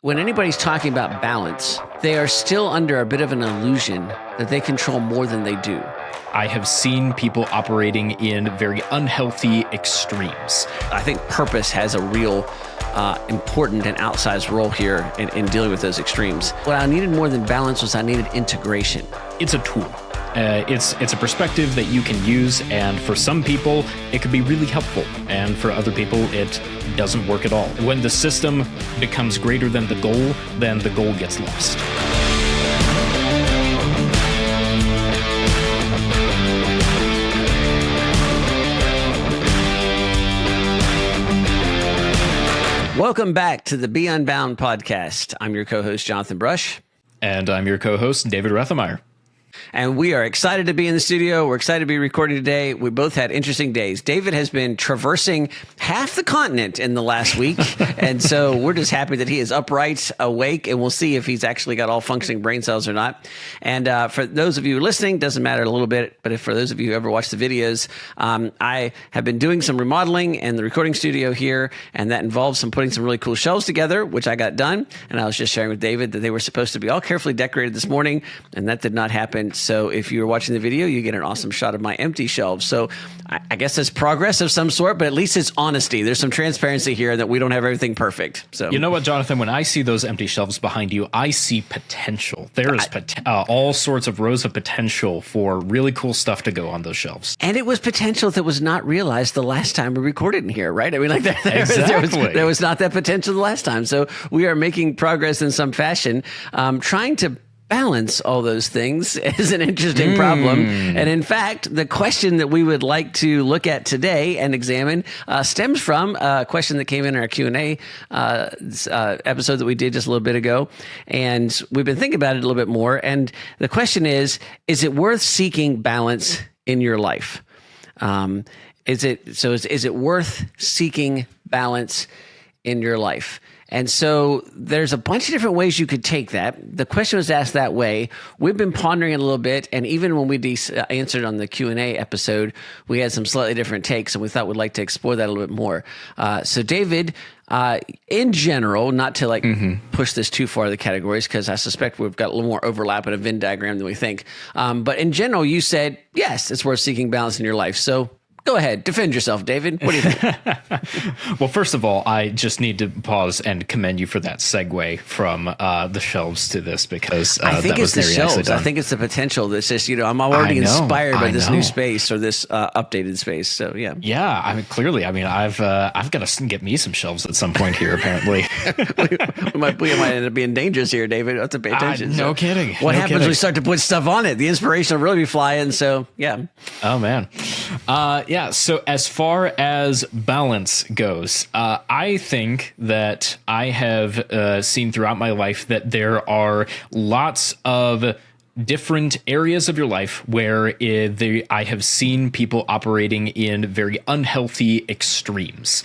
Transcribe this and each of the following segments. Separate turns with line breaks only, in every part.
When anybody's talking about balance, they are still under a bit of an illusion that they control more than they do.
I have seen people operating in very unhealthy extremes.
I think purpose has a real important and outsized role here in dealing with those extremes. What I needed more than balance was I needed integration.
It's a tool. It's a perspective that you can use, and for some people, it could be really helpful, and for other people, it doesn't work at all. When the system becomes greater than the goal, then the goal gets lost.
Welcome back to the Be Unbound podcast. I'm your co-host, Jonathan Brush.
And I'm your co-host, David Rethemeyer.
And we are excited to be in the studio. We're excited to be recording today. We both had interesting days. David has been traversing half the continent in the last week. And so we're just happy that he is upright, awake, and we'll see if he's actually got all functioning brain cells or not. And for those of you listening, doesn't matter a little bit, but for those of you who ever watch the videos, I have been doing some remodeling in the recording studio here, and that involves putting some really cool shelves together, which I got done. And I was just sharing with David that they were supposed to be all carefully decorated this morning, and that did not happen. So if you're watching the video, you get an awesome shot of my empty shelves. So I guess it's progress of some sort, but at least it's honesty. There's some transparency here that we don't have everything perfect. So
you know what, Jonathan, when I see those empty shelves behind you, I see potential. There is all sorts of rows of potential for really cool stuff to go on those shelves.
And it was potential that was not realized the last time we recorded in here, right? I mean, like there was not that potential the last time. So we are making progress in some fashion, trying to balance all those things is an interesting problem. And in fact, the question that we would like to look at today and examine stems from a question that came in our Q&A episode that we did just a little bit ago. And we've been thinking about it a little bit more. And the question is it worth seeking balance in your life? Is it worth seeking balance in your life? And so there's a bunch of different ways you could take that. The question was asked that way. We've been pondering it a little bit. And even when we answered on the Q&A episode, we had some slightly different takes, and we thought we'd like to explore that a little bit more. So David, in general, not to push this too far the categories, because I suspect we've got a little more overlap in a Venn diagram than we think. But in general, you said, yes, it's worth seeking balance in your life. So go ahead. Defend yourself, David. What do you think?
Well, first of all, I just need to pause and commend you for that segue from the shelves to this, because
I think
that was
it's the
very
shelves. I think it's the potential that's just, I'm already inspired by this new space or this updated space. So, yeah.
Yeah. I mean, clearly, I've got to get me some shelves at some point here, apparently.
we might end up being dangerous here, David. You have to pay attention.
No kidding.
What happens when we start to put stuff on it? The inspiration will really be flying. So, yeah.
Oh, man. Yeah, so as far as balance goes, I think that I have seen throughout my life that there are lots of different areas of your life where I have seen people operating in very unhealthy extremes.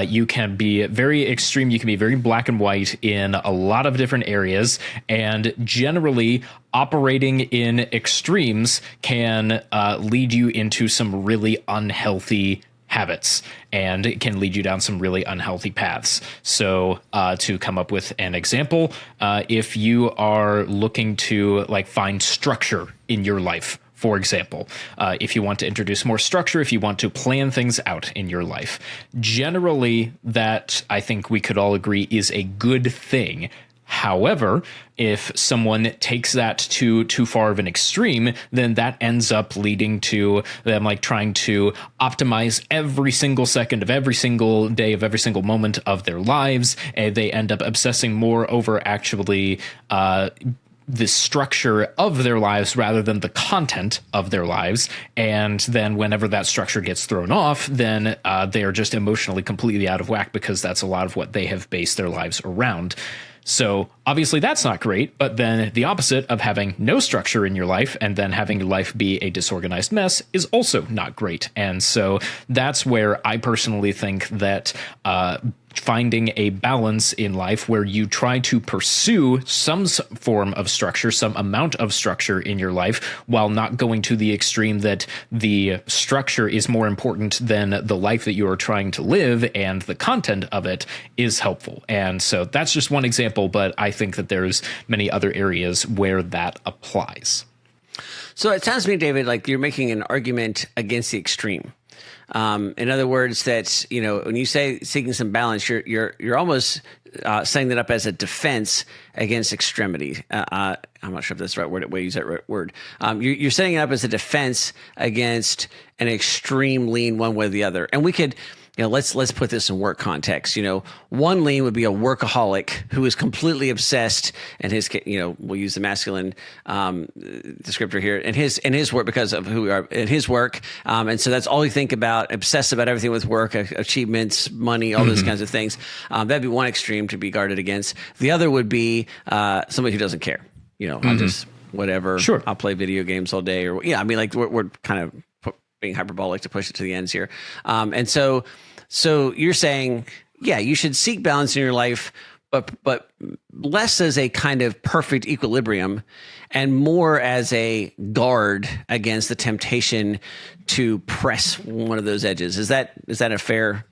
You can be very extreme. You can be very black and white in a lot of different areas. And generally, operating in extremes can lead you into some really unhealthy habits, and it can lead you down some really unhealthy paths. So to come up with an example, if you are looking to find structure in your life, for example, if you want to introduce more structure, if you want to plan things out in your life, generally that, I think we could all agree, is a good thing. However, if someone takes that to too far of an extreme, then that ends up leading to them trying to optimize every single second of every single day of every single moment of their lives. And they end up obsessing more over actually the structure of their lives rather than the content of their lives. And then whenever that structure gets thrown off, then they are just emotionally completely out of whack, because that's a lot of what they have based their lives around. So obviously that's not great, but then the opposite of having no structure in your life and then having your life be a disorganized mess is also not great. And so that's where I personally think that finding a balance in life where you try to pursue some form of structure, some amount of structure in your life, while not going to the extreme that the structure is more important than the life that you are trying to live, and the content of it is helpful. And so that's just one example, but I think that there's many other areas where that applies.
So it sounds to me, David, like you're making an argument against the extreme. In other words, that, you know, when you say seeking some balance, you're almost setting that up as a defense against extremity. I'm not sure if that's the right word. Way to use that word. You're setting it up as a defense against an extreme lean one way or the other. And we could, you know, let's put this in work context. You know, one lean would be a workaholic who is completely obsessed, and his, you know, we'll use the masculine descriptor here in his work because of who we are in his work, and so that's all you think about, obsessed about everything with work, achievements, money, all those kinds of things. That'd be one extreme to be guarded against. The other would be somebody who doesn't care. You know, I'll just whatever. Sure, I'll play video games all day, or I mean, like we're kind of being hyperbolic to push it to the ends here, and so you're saying, yeah, you should seek balance in your life, but less as a kind of perfect equilibrium and more as a guard against the temptation to press one of those edges. Is that a fair?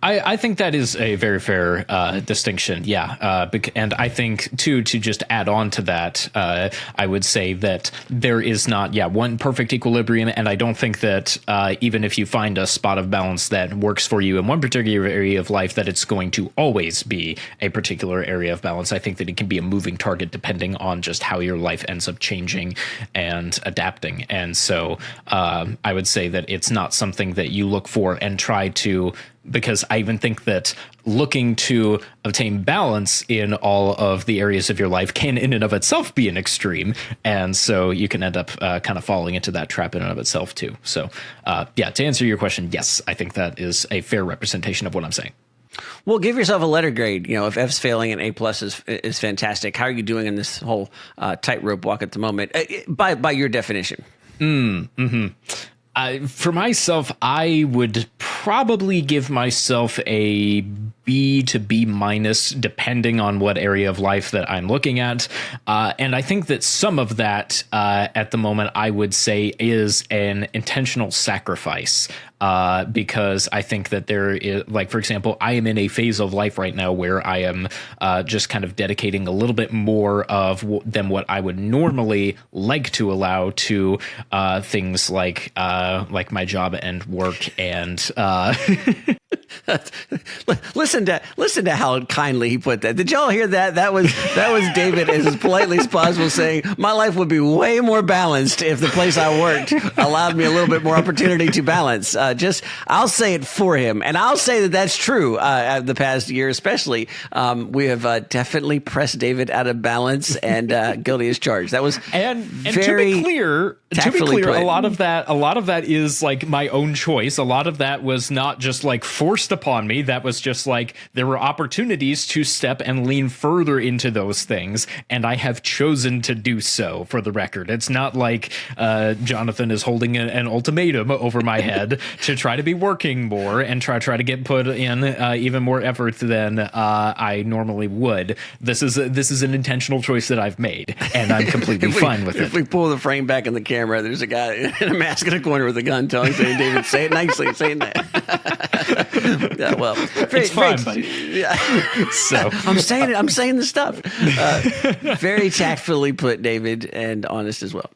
I think that is a very fair distinction. Yeah. And I think, too, to just add on to that, I would say that there is not, one perfect equilibrium. And I don't think that even if you find a spot of balance that works for you in one particular area of life, that it's going to always be a particular area of balance. I think that it can be a moving target depending on just how your life ends up changing and adapting. And so I would say that it's not something that you look for and try to, because I even think that looking to obtain balance in all of the areas of your life can in and of itself be an extreme. And so you can end up kind of falling into that trap in and of itself too. So to answer your question, yes, I think that is a fair representation of what I'm saying.
Well, give yourself a letter grade. You know, if F's failing and A+ is fantastic, how are you doing in this whole tightrope walk at the moment by your definition?
For myself, I would probably give myself a B to B-, depending on what area of life that I'm looking at. And I think that some of that at the moment, I would say, is an intentional sacrifice. Because I think that there is, like, for example, I am in a phase of life right now where I am just kind of dedicating a little bit more than what I would normally like to allow to things like my job and work and
Listen to how kindly he put that. Did y'all hear that? That was David as politely as possible saying, my life would be way more balanced if the place I worked allowed me a little bit more opportunity to balance. I'll say it for him, and I'll say that that's true. The past year, especially, we have definitely pressed David out of balance and guilty as charged. That was
and to be clear,
put.
a lot of that is like my own choice. A lot of that was not just like forced upon me. That was just like there were opportunities to step and lean further into those things, and I have chosen to do so. For the record, it's not like Jonathan is holding an ultimatum over my head to try to be working more and try to get put in even more effort than I normally would. This is an intentional choice that I've made, and I'm completely fine with it.
If we pull the frame back in the camera, there's a guy in a mask in a corner with a gun saying, David, say it nicely, say that. Yeah, well,
it's fine, buddy.
Yeah.
So
I'm saying the stuff. Very tactfully put, David, and honest as well.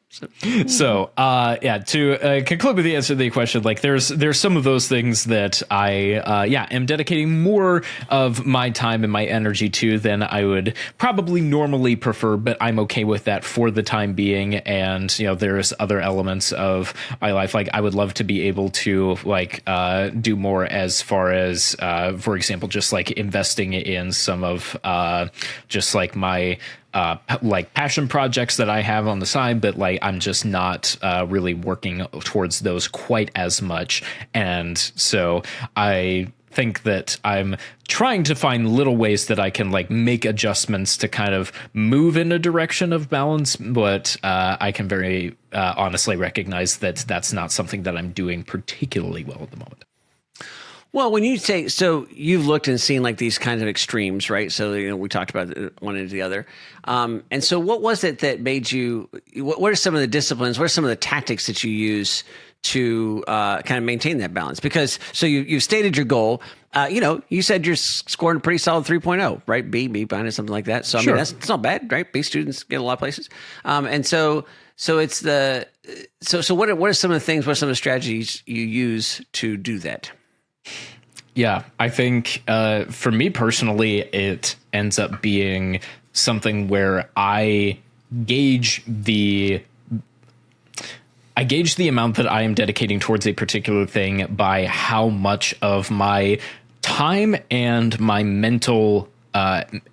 So to conclude with the answer to the question, like there's some of those things that I am dedicating more of my time and my energy to than I would probably normally prefer, but I'm okay with that for the time being. And there's other elements of my life, like I would love to be able to do more as far as for example, just like investing in some of just like my passion projects that I have on the side, but I'm just not really working towards those quite as much. And so I think that I'm trying to find little ways that I can make adjustments to kind of move in a direction of balance, but I can very honestly recognize that that's not something that I'm doing particularly well at the moment.
Well, when you say, so you've looked and seen like these kinds of extremes, right? So, we talked about one into the other. And so what was it that made you, what are some of the disciplines, what are some of the tactics that you use to kind of maintain that balance? Because, so you've stated your goal. You said you're scoring a pretty solid 3.0, right? B minus, something like that. So, I mean, it's not bad, right? B students get a lot of places. And so it's so what are some of the things, what are some of the strategies you use to do that?
Yeah, I think for me personally, it ends up being something where I gauge the amount that I am dedicating towards a particular thing by how much of my time and my mental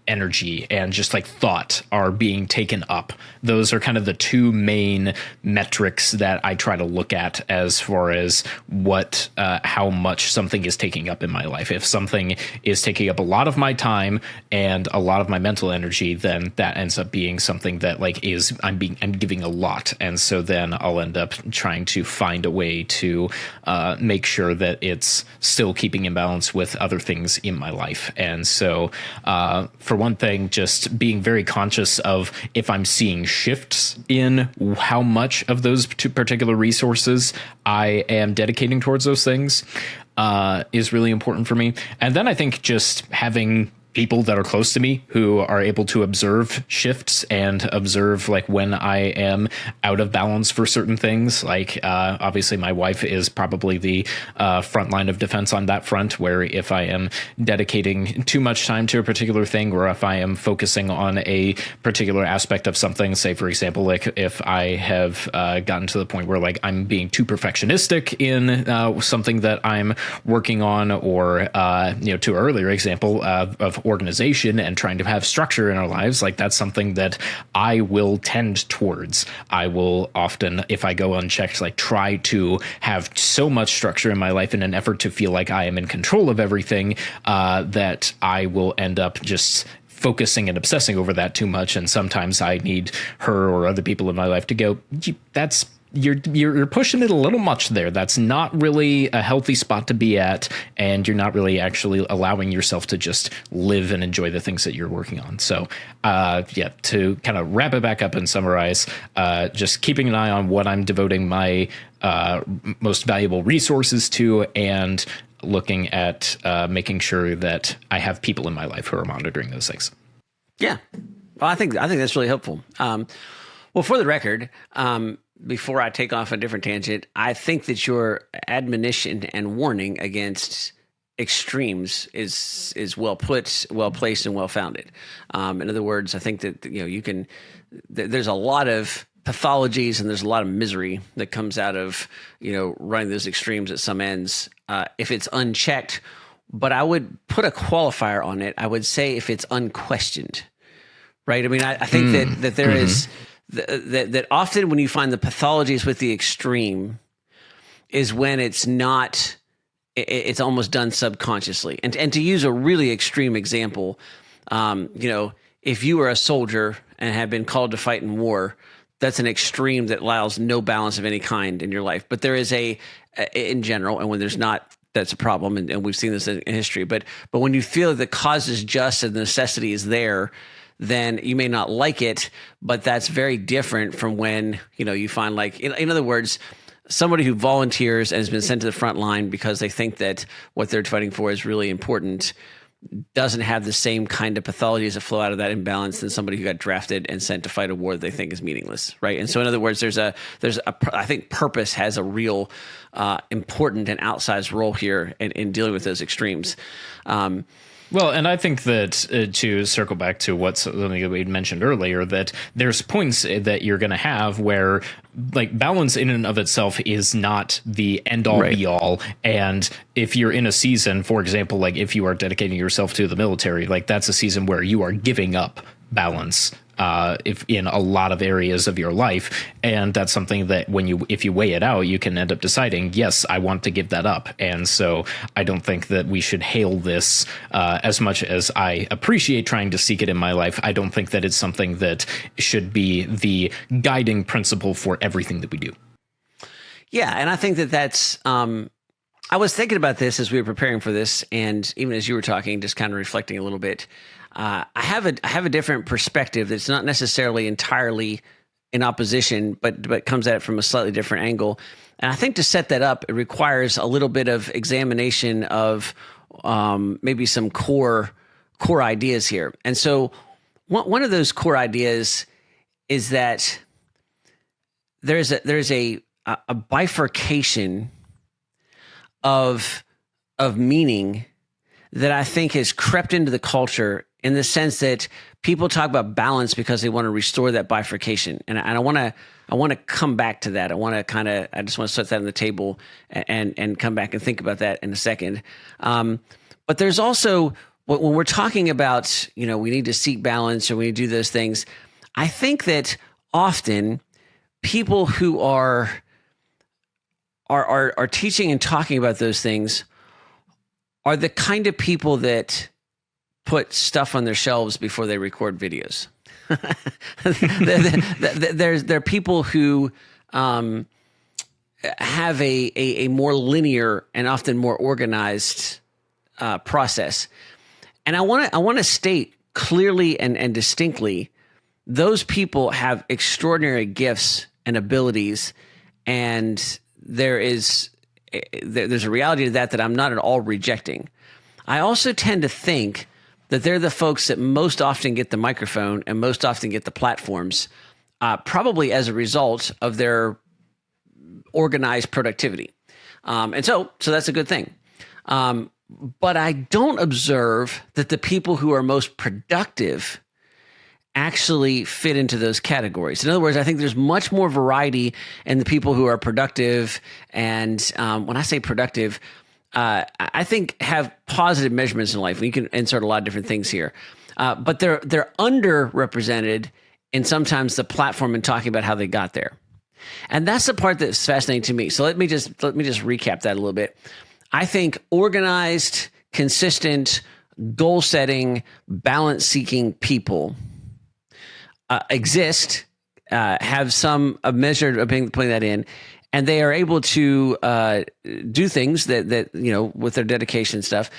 energy and just like thought are being taken up. Those are kind of the two main metrics that I try to look at as far as what how much something is taking up in my life. If something is taking up a lot of my time and a lot of my mental energy, then that ends up being something that like I'm giving a lot, and so then I'll end up trying to find a way to make sure that it's still keeping in balance with other things in my life. And so for one thing, just being very conscious of if I'm seeing shifts in how much of those two particular resources I am dedicating towards those things is really important for me. And then I think just having people that are close to me who are able to observe shifts and observe like when I am out of balance for certain things. Like obviously my wife is probably the front line of defense on that front, where if I am dedicating too much time to a particular thing, or if I am focusing on a particular aspect of something, say for example, like if I have gotten to the point where like I'm being too perfectionistic in something that I'm working on, or to an earlier example of organization and trying to have structure in our lives, like that's something that I will tend towards. I will often, if I go unchecked, like try to have so much structure in my life in an effort to feel like I am in control of everything, that I will end up just focusing and obsessing over that too much. And sometimes I need her or other people in my life to go, you're pushing it a little much there. That's not really a healthy spot to be at, and you're not really actually allowing yourself to just live and enjoy the things that you're working on. So to kind of wrap it back up and summarize, just keeping an eye on what I'm devoting my most valuable resources to, and looking at making sure that I have people in my life who are monitoring those things.
Yeah. Well, I think that's really helpful. Well, for the record, before I take off a different tangent, I think that your admonition and warning against extremes is well put, well placed, and well founded. In other words, I think that there's a lot of pathologies and there's a lot of misery that comes out of running those extremes at some ends if it's unchecked. But I would put a qualifier on it. I would say if it's unquestioned, right? I mean, I think that there is. That often when you find the pathologies with the extreme is when it's not, it's almost done subconsciously. And to use a really extreme example, if you were a soldier and had been called to fight in war, that's an extreme that allows no balance of any kind in your life. But there is in general, and when there's not, that's a problem. And we've seen this in history. But when you feel that the cause is just and the necessity is there, then you may not like it, but that's very different from when, you find like, in other words, somebody who volunteers and has been sent to the front line because they think that what they're fighting for is really important doesn't have the same kind of pathologies that flow out of that imbalance than somebody who got drafted and sent to fight a war that they think is meaningless, right? And so, in other words, I think purpose has a real important and outsized role here in dealing with those extremes.
Well, and I think that to circle back to what something that we mentioned earlier, that there's points that you're going to have where like balance in and of itself is not the end all be all. And if you're in a season, for example, like if you are dedicating yourself to the military, like that's a season where you are giving up balance if in a lot of areas of your life. And that's something that if you weigh it out, you can end up deciding, yes, I want to give that up. And so I don't think that we should hail this as much as I appreciate trying to seek it in my life. I don't think that it's something that should be the guiding principle for everything that we do.
Yeah. And I think that's, I was thinking about this as we were preparing for this, and even as you were talking, just kind of reflecting a little bit. I have a different perspective that's not necessarily entirely in opposition, but comes at it from a slightly different angle. And I think to set that up, it requires a little bit of examination of maybe some core ideas here. And so one of those core ideas is that there's a bifurcation of meaning that I think has crept into the culture, in the sense that people talk about balance because they want to restore that bifurcation. And I want to come back to that. I just want to set that on the table and come back and think about that in a second. But there's also, when we're talking about, we need to seek balance or we need to do those things, I think that often people who are teaching and talking about those things are the kind of people that put stuff on their shelves before they record videos. There are people who have a more linear and often more organized process. And I want to state clearly and distinctly, those people have extraordinary gifts and abilities, and there's a reality to that I'm not at all rejecting. I also tend to think that they're the folks that most often get the microphone and most often get the platforms, probably as a result of their organized productivity. And so that's a good thing. But I don't observe that the people who are most productive actually fit into those categories. In other words, I think there's much more variety in the people who are productive. And when I say productive, I think have positive measurements in life. We can insert a lot of different things here. But they're underrepresented in sometimes the platform and talking about how they got there. And that's the part that's fascinating to me. So let me just recap that a little bit. I think organized, consistent, goal-setting, balance-seeking people exist, have some measure of putting that in, and they are able to do things that with their dedication and stuff.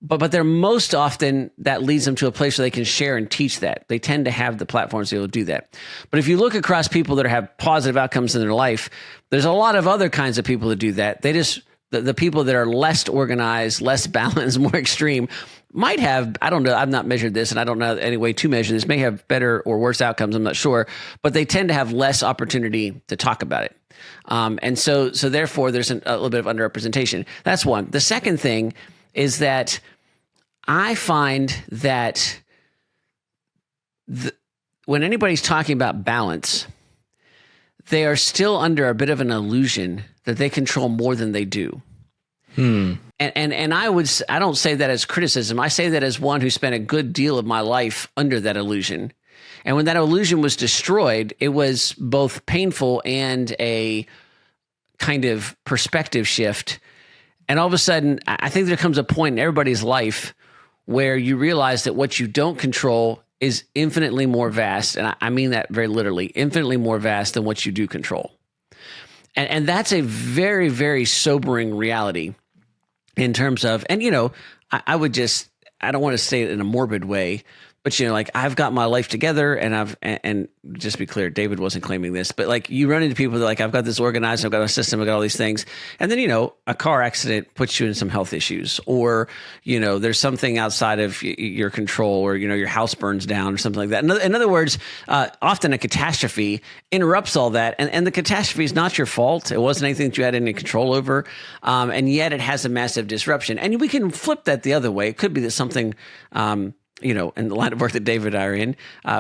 But they're most often, that leads them to a place where they can share and teach that. They tend to have the platforms to be able to do that. But if you look across people that have positive outcomes in their life, there's a lot of other kinds of people that do that. They just, the people that are less organized, less balanced, more extreme, might have, I don't know, I've not measured this and I don't know any way to measure this, may have better or worse outcomes, I'm not sure, but they tend to have less opportunity to talk about it. And so therefore there's a little bit of underrepresentation. That's one. The second thing is that I find that when anybody's talking about balance, they are still under a bit of an illusion that they control more than they do. And I don't say that as criticism. I say that as one who spent a good deal of my life under that illusion. And when that illusion was destroyed, it was both painful and a kind of perspective shift. And all of a sudden, I think there comes a point in everybody's life where you realize that what you don't control is infinitely more vast. And I mean that very literally, infinitely more vast than what you do control. And that's a very, very sobering reality in terms of, and I don't want to say it in a morbid way, but like I've got my life together and just to be clear, David wasn't claiming this, but like you run into people that like, I've got this organized, I've got a system, I've got all these things. And then, a car accident puts you in some health issues, or, there's something outside of your control, or, your house burns down or something like that. In other words, often a catastrophe interrupts all that. And the catastrophe is not your fault. It wasn't anything that you had any control over. And yet it has a massive disruption. And we can flip that the other way. It could be that something, in the line of work that David and I are in,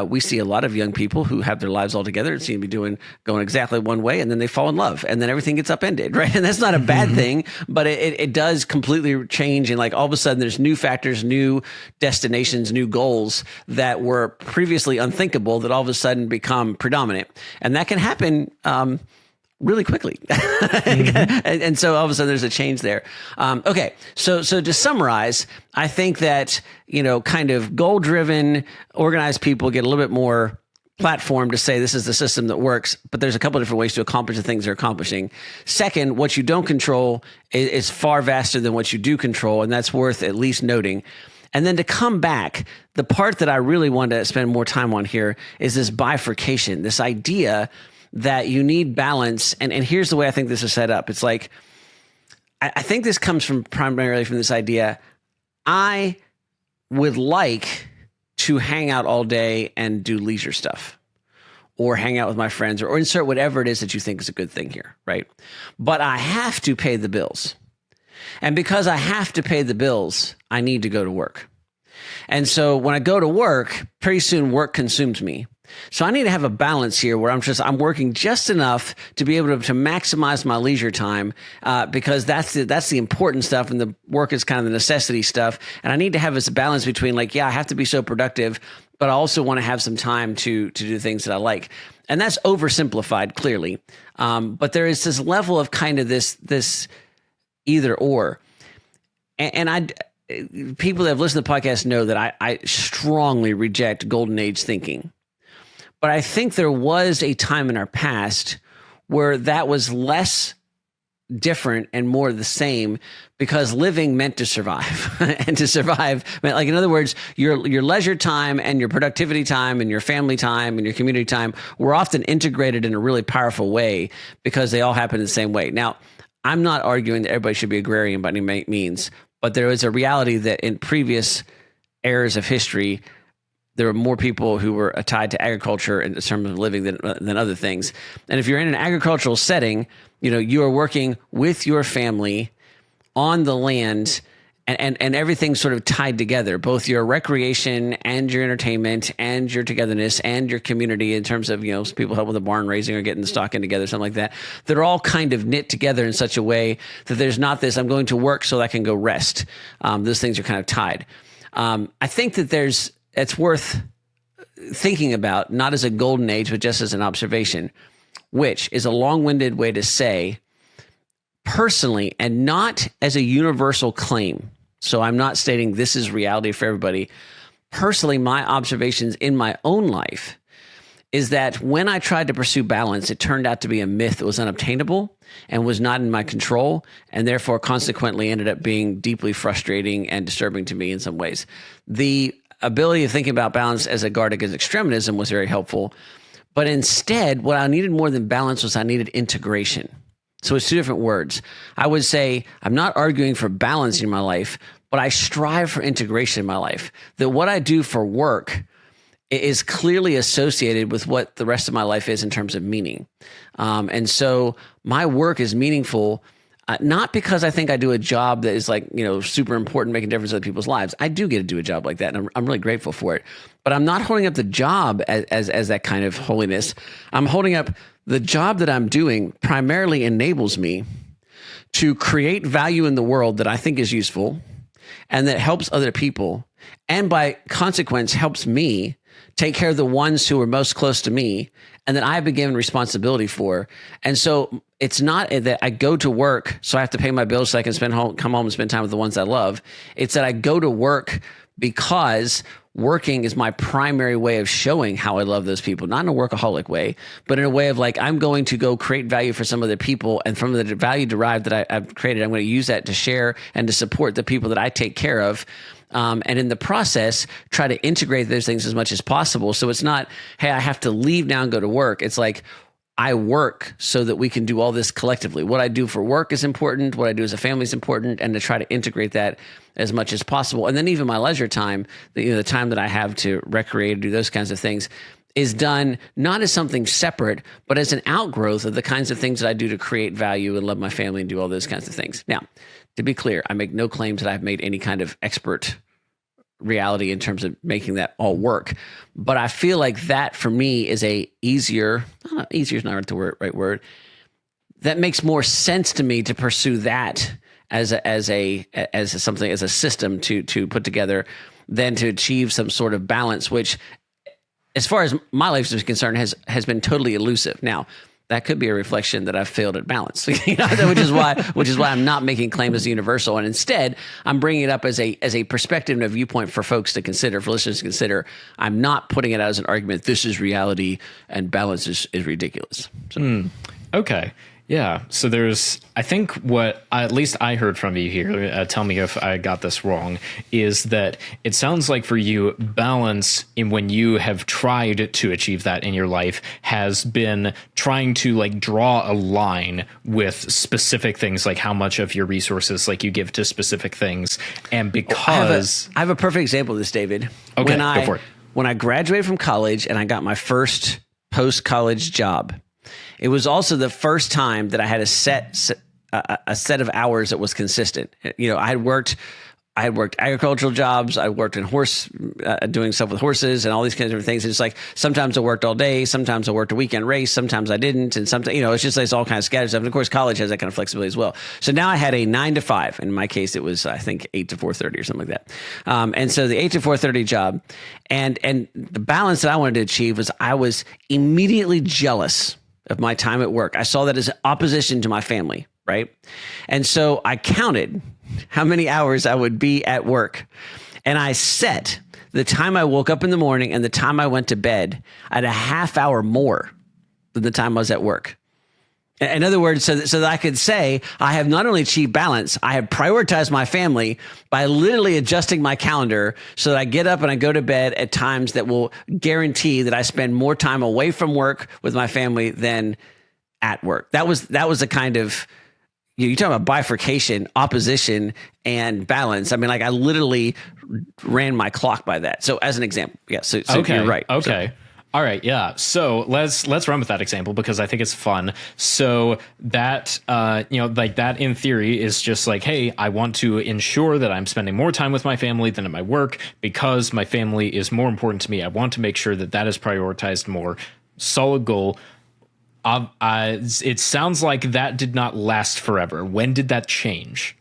we see a lot of young people who have their lives all together and seem to be going exactly one way, and then they fall in love, and then everything gets upended, right? And that's not a bad thing, but it does completely change, and like all of a sudden there's new factors, new destinations, new goals that were previously unthinkable that all of a sudden become predominant, and that can happen really quickly. And so all of a sudden there's a change there. Okay. So to summarize, I think that, kind of goal driven, organized people get a little bit more platform to say this is the system that works, but there's a couple of different ways to accomplish the things they're accomplishing. Second, what you don't control is far vaster than what you do control, and that's worth at least noting. And then to come back, the part that I really want to spend more time on here is this bifurcation, this idea that you need balance. And here's the way I think this is set up. It's like, I think this comes from primarily from this idea, I would like to hang out all day and do leisure stuff, or hang out with my friends, or insert whatever it is that you think is a good thing here, right? But I have to pay the bills. And because I have to pay the bills, I need to go to work. And so when I go to work, pretty soon work consumes me. So I need to have a balance here where I'm working just enough to be able to maximize my leisure time, because that's the important stuff, and the work is kind of the necessity stuff. And I need to have this balance between, like, yeah, I have to be so productive, but I also want to have some time to do things that I like. And that's oversimplified, clearly. But there is this level of kind of this either or. And people that have listened to the podcast know that I strongly reject golden age thinking. But I think there was a time in our past where that was less different and more the same, because living meant to survive. And to survive meant, like, in other words, your leisure time and your productivity time and your family time and your community time were often integrated in a really powerful way because they all happen the same way. Now, I'm not arguing that everybody should be agrarian by any means, but there is a reality that in previous eras of history, there were more people who were tied to agriculture in terms of living than other things. And if you're in an agricultural setting, you are working with your family on the land, and everything's sort of tied together, both your recreation and your entertainment and your togetherness and your community in terms of, people help with the barn raising or getting the stock in together, something like that. They're all kind of knit together in such a way that there's not this, I'm going to work so that I can go rest. Those things are kind of tied. I think that it's worth thinking about, not as a golden age, but just as an observation, which is a long-winded way to say, personally, and not as a universal claim. So I'm not stating this is reality for everybody. Personally, my observations in my own life is that when I tried to pursue balance, it turned out to be a myth that was unobtainable and was not in my control, and therefore consequently ended up being deeply frustrating and disturbing to me in some ways. The ability of thinking about balance as a guard against extremism was very helpful. But instead, what I needed more than balance was I needed integration. So it's two different words. I would say I'm not arguing for balance in my life, but I strive for integration in my life. That what I do for work is clearly associated with what the rest of my life is in terms of meaning. And so my work is meaningful, not because I think I do a job that is super important, making a difference in other people's lives. I do get to do a job like that, and I'm really grateful for it. But I'm not holding up the job as that kind of holiness. I'm holding up the job that I'm doing primarily enables me to create value in the world that I think is useful and that helps other people, and by consequence helps me take care of the ones who are most close to me and that I've been given responsibility for. And so it's not that I go to work so I have to pay my bills so I can come home and spend time with the ones I love. It's that I go to work because working is my primary way of showing how I love those people, not in a workaholic way, but in a way of I'm going to go create value for some other people. And from the value derived that I've created, I'm going to use that to share and to support the people that I take care of. And in the process, try to integrate those things as much as possible. So it's not, hey, I have to leave now and go to work. It's like, I work so that we can do all this collectively. What I do for work is important. What I do as a family is important, and to try to integrate that as much as possible. And then even my leisure time, the time that I have to recreate, do those kinds of things, is done not as something separate, but as an outgrowth of the kinds of things that I do to create value and love my family and do all those kinds of things. Now, to be clear, I make no claims that I've made any kind of expert reality in terms of making that all work. But I feel like that for me is easier is not the right word. That makes more sense to me to pursue that as a system to put together than to achieve some sort of balance, which, as far as my life is concerned, has been totally elusive. Now, that could be a reflection that I've failed at balance, which is why I'm not making claim as universal. And instead, I'm bringing it up as a perspective and a viewpoint for folks to consider, for listeners to consider. I'm not putting it out as an argument. This is reality and balance is ridiculous. So.
Okay. Yeah. So I think what at least I heard from you here, tell me if I got this wrong, is that it sounds like for you, balance in when you have tried to achieve that in your life has been trying to like draw a line with specific things, like how much of your resources like you give to specific things. And because
I have a perfect example of this, David.
Okay, go for it.
When I graduated from college and I got my first post-college job, it was also the first time that I had a set of hours that was consistent. I had worked agricultural jobs. I worked in doing stuff with horses and all these kinds of things. It's like sometimes I worked all day, sometimes I worked a weekend race, sometimes I didn't, and sometimes it's just it's all kind of scattered stuff. And of course, college has that kind of flexibility as well. So now I had a 9 to 5. In my case, it was I think 8 to 4:30 or something like that. And so the 8 to 4:30 job, and the balance that I wanted to achieve was I was immediately jealous of my time at work. I saw that as opposition to my family, right? And so I counted how many hours I would be at work. And I set the time I woke up in the morning and the time I went to bed at a half hour more than the time I was at work. In other words, so that I could say I have not only achieved balance, I have prioritized my family by literally adjusting my calendar so that I get up and I go to bed at times that will guarantee that I spend more time away from work with my family than at work. That was a kind of, you talk about bifurcation, opposition, and balance. I mean, like I literally ran my clock by that. So as an example, yeah. So
okay,
you're right.
Okay. So, all right, yeah. So let's run with that example because I think it's fun. So that like that in theory is just like, hey, I want to ensure that I'm spending more time with my family than at my work because my family is more important to me. I want to make sure that is prioritized more. Solid goal. It sounds like that did not last forever. When did that change?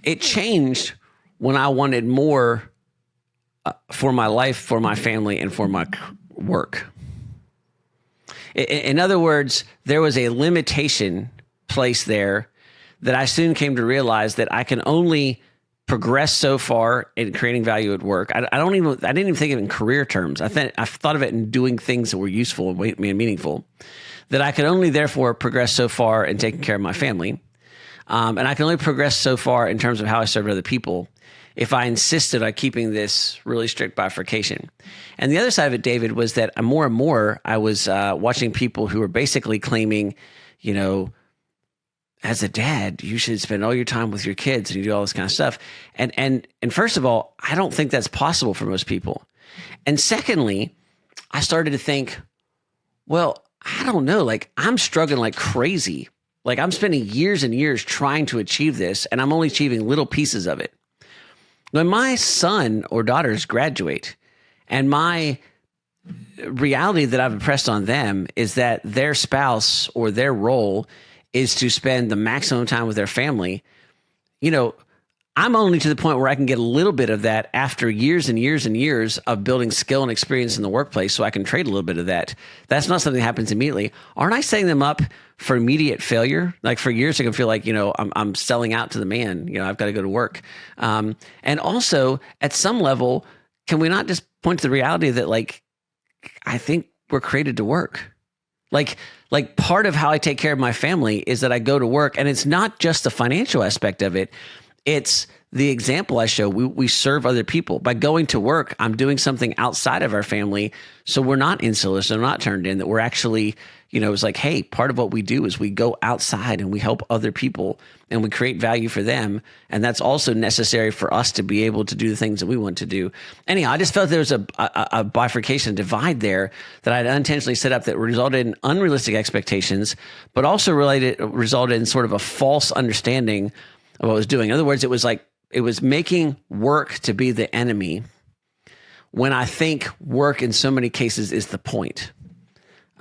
It changed when I wanted more for my life, for my family, and for my work. In other words, there was a limitation placed there that I soon came to realize that I can only progress so far in creating value at work. I didn't even think of it in career terms. I thought of it in doing things that were useful and meaningful. That I could only therefore progress so far in taking care of my family, and I can only progress so far in terms of how I serve other people if I insisted on keeping this really strict bifurcation. And the other side of it, David, was that more and more I was watching people who were basically claiming, as a dad, you should spend all your time with your kids and you do all this kind of stuff. And first of all, I don't think that's possible for most people. And secondly, I started to think, well, I don't know, like I'm struggling like crazy. Like I'm spending years and years trying to achieve this and I'm only achieving little pieces of it. When my son or daughters graduate and my reality that I've impressed on them is that their spouse or their role is to spend the maximum time with their family, I'm only to the point where I can get a little bit of that after years and years and years of building skill and experience in the workplace, so I can trade a little bit of that. That's not something that happens immediately. Aren't I setting them up for immediate failure? Like for years, I can feel like, I'm selling out to the man. I've got to go to work. And also, at some level, can we not just point to the reality that, like, I think we're created to work? Like part of how I take care of my family is that I go to work, and it's not just the financial aspect of it. It's the example I show. We serve other people. By going to work, I'm doing something outside of our family. So we're not insular, so we're not turned in, that we're actually, it's like, hey, part of what we do is we go outside and we help other people and we create value for them. And that's also necessary for us to be able to do the things that we want to do. Anyhow, I just felt there was a bifurcation, divide there that I'd unintentionally set up that resulted in unrealistic expectations, but also resulted in sort of a false understanding of what I was doing. In other words, it was making work to be the enemy when I think work in so many cases is the point.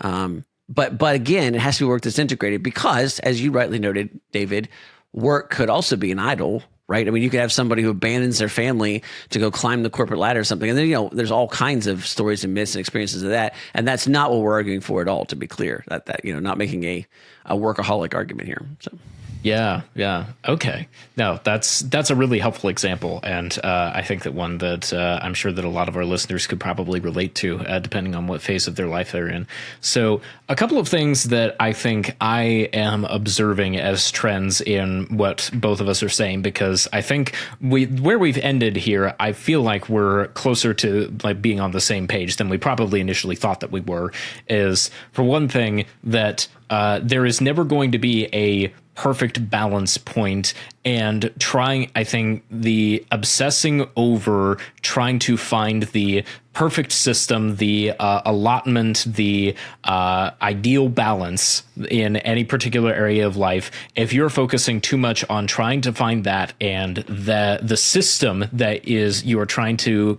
But again, it has to be work that's integrated because, as you rightly noted, David, work could also be an idol right? I mean, you could have somebody who abandons their family to go climb the corporate ladder or something. And then, there's all kinds of stories and myths and experiences of that. And that's not what we're arguing for at all, to be clear, that not making a workaholic argument here. So.
Yeah. Okay. No, that's a really helpful example, and I think that one that I'm sure that a lot of our listeners could probably relate to, depending on what phase of their life they're in. So, a couple of things that I think I am observing as trends in what both of us are saying, because I think where we've ended here, I feel like we're closer to like being on the same page than we probably initially thought that we were. Is, for one thing, that there is never going to be a perfect balance point, and I think the obsessing over trying to find the perfect system, the allotment, the ideal balance in any particular area of life, if you're focusing too much on trying to find that, and the system that you are trying to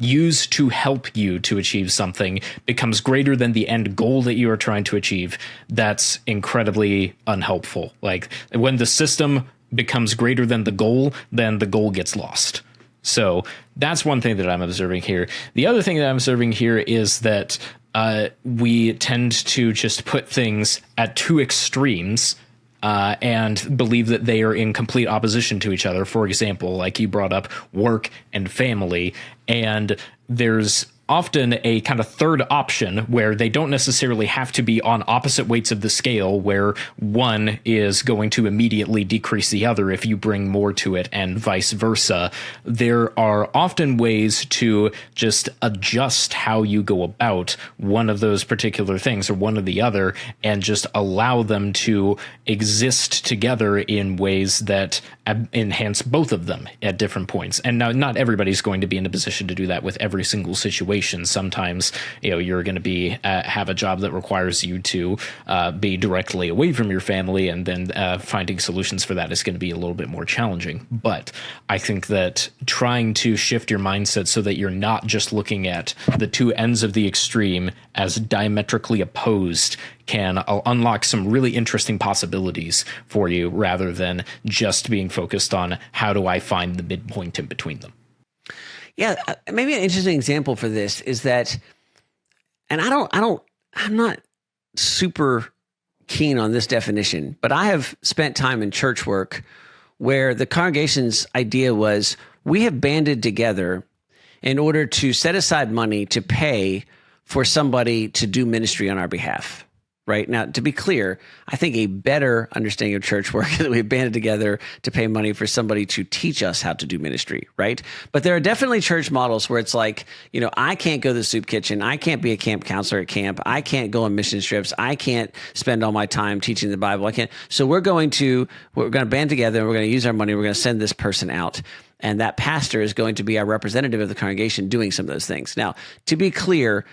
use to help you to achieve something becomes greater than the end goal that you are trying to achieve, that's incredibly unhelpful. Like, when the system becomes greater than the goal, then the goal gets lost. So that's one thing that I'm observing here. The other thing that I'm observing here is that we tend to just put things at two extremes and believe that they are in complete opposition to each other. For example, like you brought up, work and family, and there's often a kind of third option where they don't necessarily have to be on opposite weights of the scale, where one is going to immediately decrease the other if you bring more to it, and vice versa. There are often ways to just adjust how you go about one of those particular things or one or the other, and just allow them to exist together in ways that enhance both of them at different points. And now, not everybody's going to be in a position to do that with every single situation. Sometimes, you're going to be have a job that requires you to be directly away from your family, and then finding solutions for that is going to be a little bit more challenging. But I think that trying to shift your mindset so that you're not just looking at the two ends of the extreme as diametrically opposed can unlock some really interesting possibilities for you, rather than just being focused on how do I find the midpoint in between them.
Yeah, maybe an interesting example for this is that, and I'm not super keen on this definition, but I have spent time in church work where the congregation's idea was, we have banded together in order to set aside money to pay for somebody to do ministry on our behalf. Right now, to be clear, I think a better understanding of church work is that we've banded together to pay money for somebody to teach us how to do ministry, right? But there are definitely church models where it's like, I can't go to the soup kitchen. I can't be a camp counselor at camp. I can't go on mission trips. I can't spend all my time teaching the Bible. I can't. So we're going to band together, and we're going to use our money. We're going to send this person out. And that pastor is going to be our representative of the congregation doing some of those things. Now, to be clear,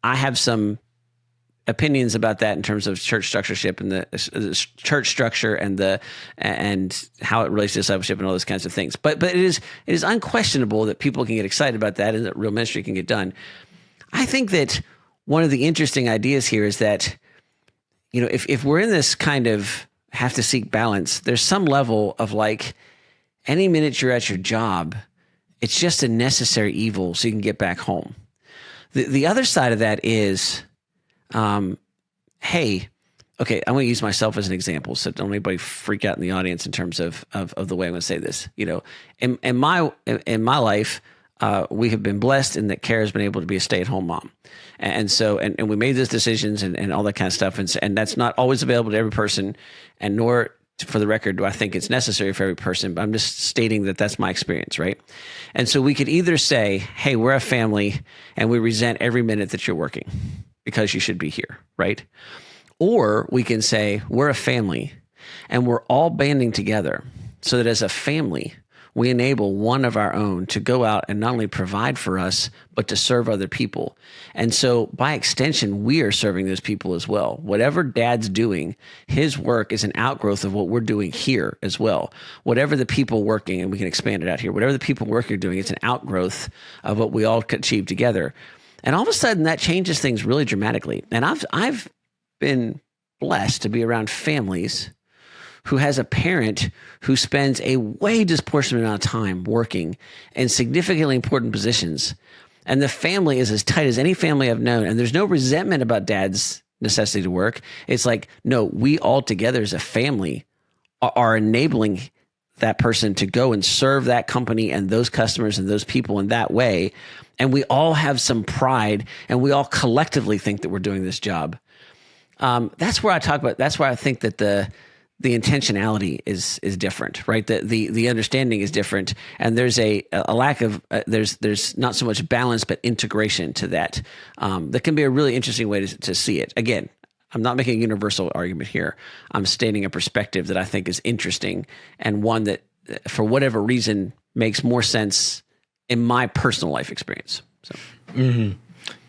I have some opinions about that in terms of church structureship and the church structure and how it relates to discipleship and all those kinds of things. But it is unquestionable that people can get excited about that and that real ministry can get done. I think that one of the interesting ideas here is that, if we're in this kind of have to seek balance, there's some level of like, any minute you're at your job, it's just a necessary evil so you can get back home. The other side of that is, hey, okay, I'm going to use myself as an example, so don't anybody freak out in the audience in terms of the way I'm going to say this. In my life, we have been blessed in that Kara has been able to be a stay-at-home mom, and so we made those decisions and all that kind of stuff, and that's not always available to every person, and nor, for the record, do I think it's necessary for every person, but I'm just stating that that's my experience, right? And so we could either say, hey, we're a family and we resent every minute that you're working because you should be here, right? Or we can say, we're a family and we're all banding together so that as a family, we enable one of our own to go out and not only provide for us, but to serve other people. And so by extension, we are serving those people as well. Whatever Dad's doing, his work is an outgrowth of what we're doing here as well. Whatever the people working, and we can expand it out here, whatever the people working are doing, it's an outgrowth of what we all achieve together. And all of a sudden that changes things really dramatically. And I've been blessed to be around families who has a parent who spends a way disproportionate amount of time working in significantly important positions, and the family is as tight as any family I've known, and there's no resentment about dad's necessity to work. It's like, no, we all together as a family are enabling that person to go and serve that company and those customers and those people in that way. And we all have some pride, and we all collectively think that we're doing this job. That's where I think that the intentionality is different, right? The understanding is different, and there's a lack of there's not so much balance but integration to that. That can be a really interesting way to see it. Again, I'm not making a universal argument here. I'm stating a perspective that I think is interesting, and one that, for whatever reason, makes more sense in my personal life experience. So.
Mm-hmm.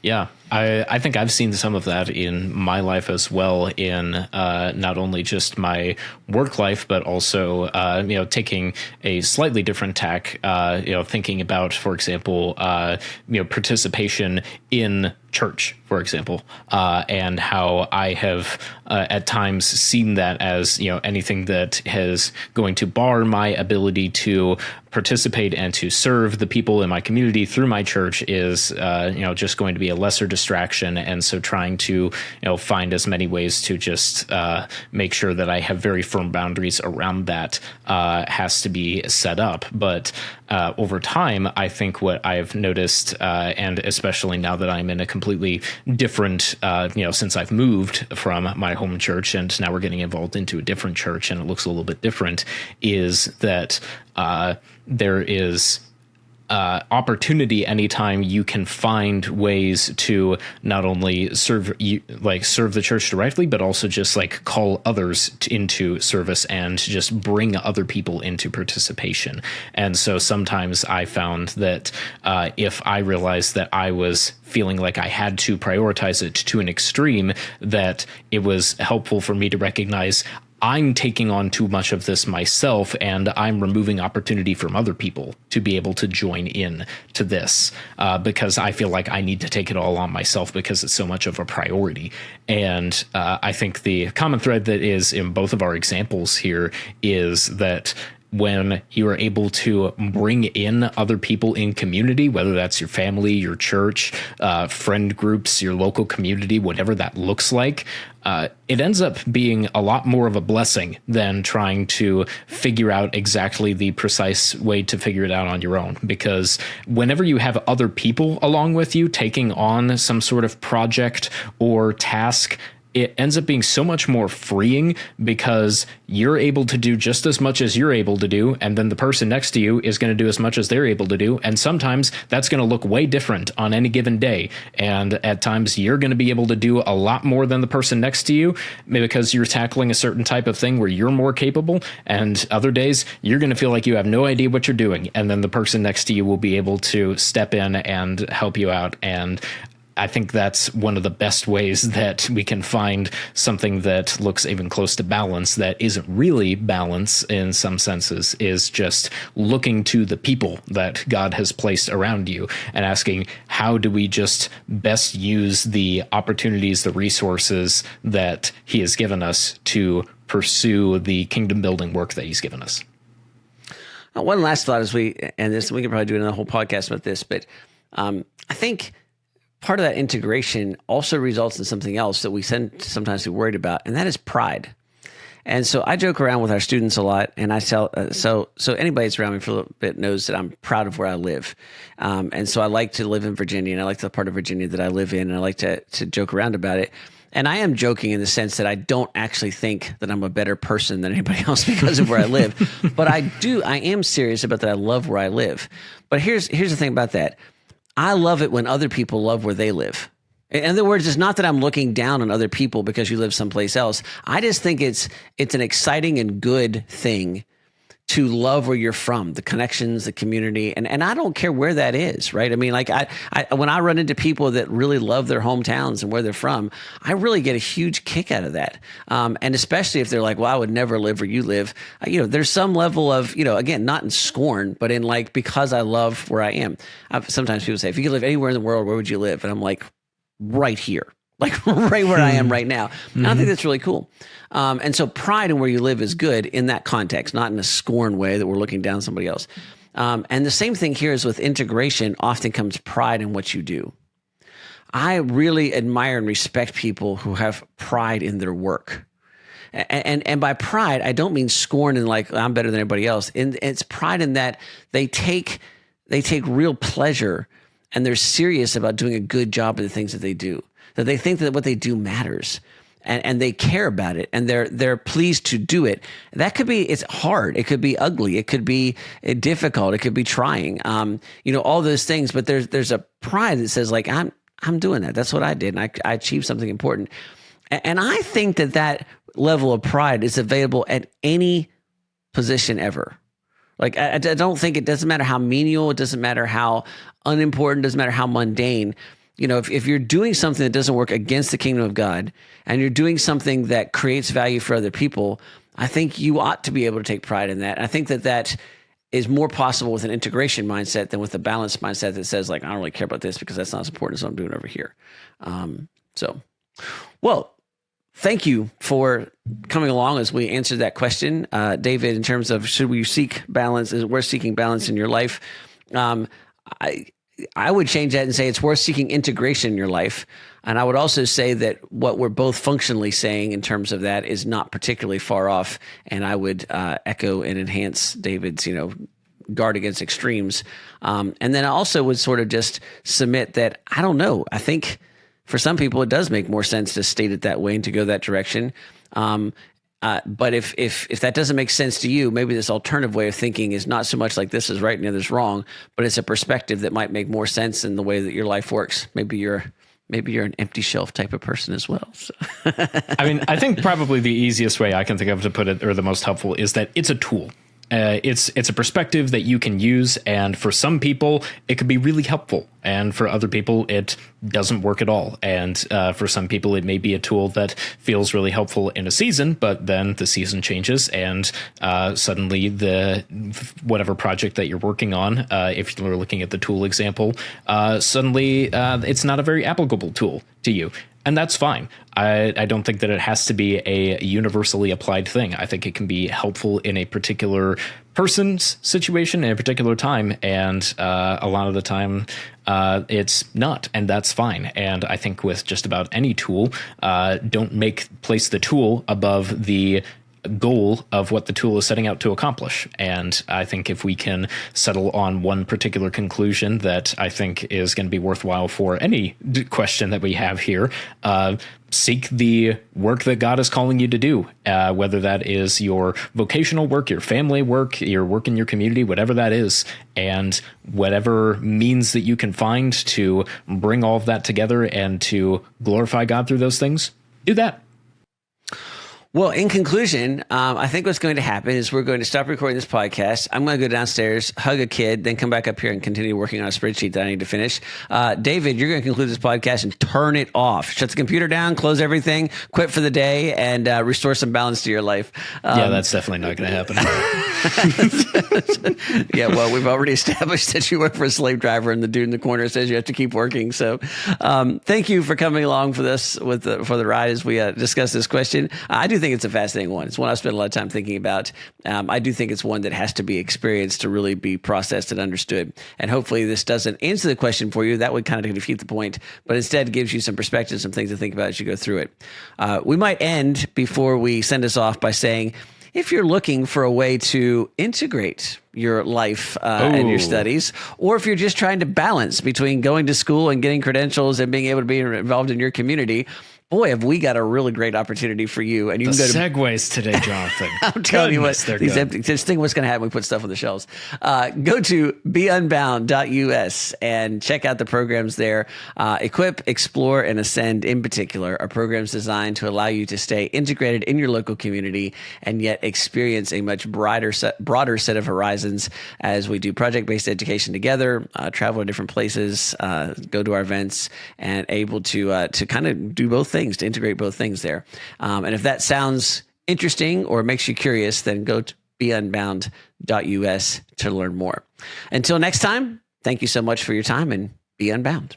Yeah, I think I've seen some of that in my life as well, in not only just my work life, but also, taking a slightly different tack, thinking about, for example, participation in church, for example, and how I have at times seen that as, anything that is going to bar my ability to participate and to serve the people in my community through my church is, just going to be a lesser distraction. And so trying to, find as many ways to just make sure that I have very firm boundaries around that has to be set up. But over time, I think what I've noticed, and especially now that I'm in a completely different, since I've moved from my home church and now we're getting involved into a different church and it looks a little bit different, is that there is opportunity anytime you can find ways to not only serve the church directly, but also just call others into service and just bring other people into participation. And so sometimes I found that if I realized that I was feeling like I had to prioritize it to an extreme, that it was helpful for me to recognize I'm taking on too much of this myself, and I'm removing opportunity from other people to be able to join in to this because I feel like I need to take it all on myself because it's so much of a priority. And I think the common thread that is in both of our examples here is that when you are able to bring in other people in community, whether that's your family, your church, friend groups, your local community, whatever that looks like, it ends up being a lot more of a blessing than trying to figure out exactly the precise way to figure it out on your own. Because whenever you have other people along with you taking on some sort of project or task, it ends up being so much more freeing because you're able to do just as much as you're able to do, and then the person next to you is going to do as much as they're able to do, and sometimes that's going to look way different on any given day, and at times you're going to be able to do a lot more than the person next to you because you're tackling a certain type of thing where you're more capable, and other days you're going to feel like you have no idea what you're doing, and then the person next to you will be able to step in and help you out. And I think that's one of the best ways that we can find something that looks even close to balance that isn't really balance in some senses, is just looking to the people that God has placed around you and asking, how do we just best use the opportunities, the resources that He has given us to pursue the kingdom building work that He's given us?
One last thought as we can probably do another whole podcast about this, but I think part of that integration also results in something else that we sometimes get worried about, and that is pride. And so I joke around with our students a lot, and I tell so anybody that's around me for a little bit knows that I'm proud of where I live, and so I like to live in Virginia, and I like the part of Virginia that I live in, and I like to joke around about it. And I am joking in the sense that I don't actually think that I'm a better person than anybody else because of where I live, but I am serious about that. I love where I live. But here's the thing about that. I love it when other people love where they live. In other words, it's not that I'm looking down on other people because you live someplace else. I just think it's an exciting and good thing to love where you're from, the connections, the community, and I don't care where that is, right? I mean, like I when I run into people that really love their hometowns and where they're from, I really get a huge kick out of that. And especially if they're like, well, I would never live where you live. There's some level of, again, not in scorn, but in like, because I love where I am. Sometimes people say, if you could live anywhere in the world, where would you live? And I'm like, right here. like right where I am right now. And I think that's really cool. And so pride in where you live is good in that context, not in a scorn way that we're looking down somebody else. And the same thing here is with integration. Often comes pride in what you do. I really admire and respect people who have pride in their work. And by pride, I don't mean scorn and like I'm better than everybody else. And it's pride in that they take real pleasure and they're serious about doing a good job of the things that they do. That they think that what they do matters. And they care about it, and they're pleased to do it. That could be, it's hard. It could be ugly. It could be difficult. It could be trying. All those things. But there's a pride that says like I'm doing that. That's what I did, and I achieved something important. And I think that level of pride is available at any position ever. Like I don't think it doesn't matter how menial. It doesn't matter how unimportant. It doesn't matter how mundane. If you're doing something that doesn't work against the kingdom of God and you're doing something that creates value for other people, I think you ought to be able to take pride in that. I think that is more possible with an integration mindset than with a balanced mindset that says like, I don't really care about this because that's not as important as what I'm doing over here. Well, thank you for coming along as we answered that question. David, in terms of should we seek balance, we're seeking balance in your life. I would change that and say it's worth seeking integration in your life. And I would also say that what we're both functionally saying in terms of that is not particularly far off. And I would echo and enhance David's, guard against extremes. And then I also would sort of just submit that, I don't know, I think for some people it does make more sense to state it that way and to go that direction. But if that doesn't make sense to you, maybe this alternative way of thinking is not so much like this is right and the other is wrong, but it's a perspective that might make more sense in the way that your life works. Maybe you're an empty shelf type of person as well. So.
I think probably the easiest way I can think of to put it, or the most helpful, is that it's a tool. It's a perspective that you can use, and for some people it could be really helpful, and for other people it doesn't work at all. And for some people it may be a tool that feels really helpful in a season, but then the season changes, and suddenly the whatever project that you're working on, if you're looking at the tool example, suddenly it's not a very applicable tool to you. And that's fine. I don't think that it has to be a universally applied thing. I think it can be helpful in a particular person's situation in a particular time. And a lot of the time it's not. And that's fine. And I think with just about any tool, don't place the tool above the goal of what the tool is setting out to accomplish. And I think if we can settle on one particular conclusion that I think is going to be worthwhile for any question that we have here, seek the work that God is calling you to do, whether that is your vocational work, your family work, your work in your community, whatever that is, and whatever means that you can find to bring all of that together and to glorify God through those things, do that.
Well, in conclusion, I think what's going to happen is we're going to stop recording this podcast. I'm going to go downstairs, hug a kid, then come back up here and continue working on a spreadsheet that I need to finish. David, you're going to conclude this podcast and turn it off. Shut the computer down, close everything, quit for the day, and restore some balance to your life.
Yeah, that's definitely not going to
happen. Yeah, well, we've already established that you work for a slave driver, and the dude in the corner says you have to keep working. So thank you for coming along for this for the ride as we discuss this question. I do think it's a fascinating one. It's one I've spent a lot of time thinking about. I do think it's one that has to be experienced to really be processed and understood. And hopefully this doesn't answer the question for you. That would kind of defeat the point, but instead gives you some perspective, some things to think about as you go through it. We might end before we send us off by saying, if you're looking for a way to integrate your life and your studies, or if you're just trying to balance between going to school and getting credentials and being able to be involved in your community, boy, have we got a really great opportunity for you. And you
can
go
to segues today, Jonathan.
I'm telling you what, just think what's going to happen when we put stuff on the shelves. Go to beunbound.us and check out the programs there. Equip, Explore, and Ascend in particular are programs designed to allow you to stay integrated in your local community and yet experience a much broader set of horizons as we do project-based education together, travel to different places, go to our events, and able to kind of do both things, to integrate both things there. And if that sounds interesting or makes you curious, then go to beunbound.us to learn more. Until next time, thank you so much for your time, and be unbound.